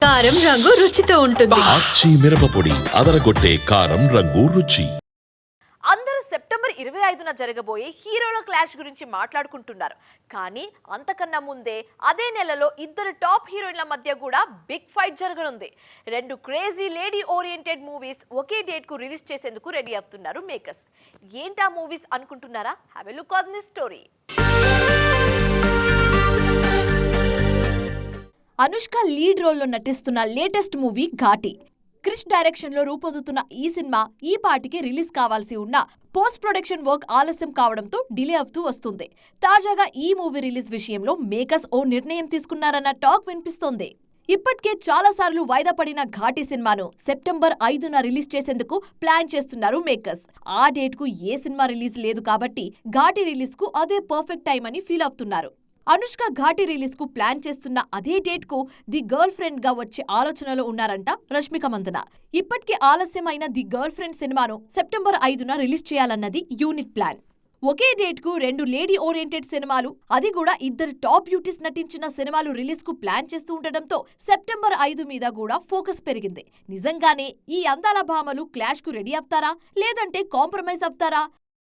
కారం రంగు రుచితో ఉంటుంది. ఆచి మిరపపొడి అదరగొట్టే కారం రంగు రుచి. అందరూ సెప్టెంబర్ 25న జరగబోయే హీరోల క్లాష్ గురించి మాట్లాడుకుంటున్నారు. కానీ అంతకన్నా ముందే అదే నెలలో ఇద్దరు టాప్ హీరోయిన్ల మధ్య కూడా బిగ్ ఫైట్ జరగనుంది. రెండు క్రేజీ లేడీ ఓరియంటెడ్ మూవీస్ ఒకే డేట్ కు రిలీజ్ చేసేందుకు రెడీ అవుతున్నారు మేకర్స్. ఏంటా మూవీస్ అనుకుంటున్నారా? Have a look on this story. Anushka lead రోల్లో నటిస్తున్న latest movie Ghaati. Krish direction లో రూపొందుతున్న ఈ సినిమా ఈ పాటికి రిలీజ్ కావాల్సి ఉన్న పోస్ట్ ప్రొడక్షన్ వర్క్ ఆలస్యం కావడంతో డిలే అవుతూ వస్తుంది. తాజాగా ఈ మూవీ రిలీజ్ విషయంలో మేకర్స్ ఓ నిర్ణయం తీసుకున్నారన్న టాక్ వినిపిస్తోంది. ఇప్పటికే చాలా సార్లు వాయిదా పడిన ఘాటి సినిమాను సెప్టెంబర్ 5న రిలీజ్ చేసేందుకు ప్లాన్ చేస్తున్నారు మేకర్స్. ఆ డేట్ కు ఏ సినిమా రిలీజ్ లేదు కాబట్టి ఘాటి రిలీజ్ కు అదే పర్ఫెక్ట్ టైం అని ఫీల్ అవుతున్నారు. అనుష్క ఘాటి రిలీజ్ కు ప్లాన్ చేస్తున్న అదే డేట్ కు ది గర్ల్ ఫ్రెండ్ గా వచ్చే ఆలోచనలో ఉన్నారంట రష్మిక మందన. ఇప్పటికే ఆలస్యమైన ది గర్ల్ ఫ్రెండ్ సినిమాను సెప్టెంబర్ 5న రిలీజ్ చేయాలన్నది యూనిట్ ప్లాన్. ఒకే డేట్ కు రెండు లేడీ ఓరియంటెడ్ సినిమాలు, అది కూడా ఇద్దరు టాప్ బ్యూటీస్ నటించిన సినిమాలు రిలీజ్ కు ప్లాన్ చేస్తూ ఉండటంతో సెప్టెంబర్ 5 మీద కూడా ఫోకస్ పెరిగింది. నిజంగానే ఈ అందాల భామలు క్లాష్ కు రెడీ అవుతారా లేదంటే కాంప్రమైజ్ అవుతారా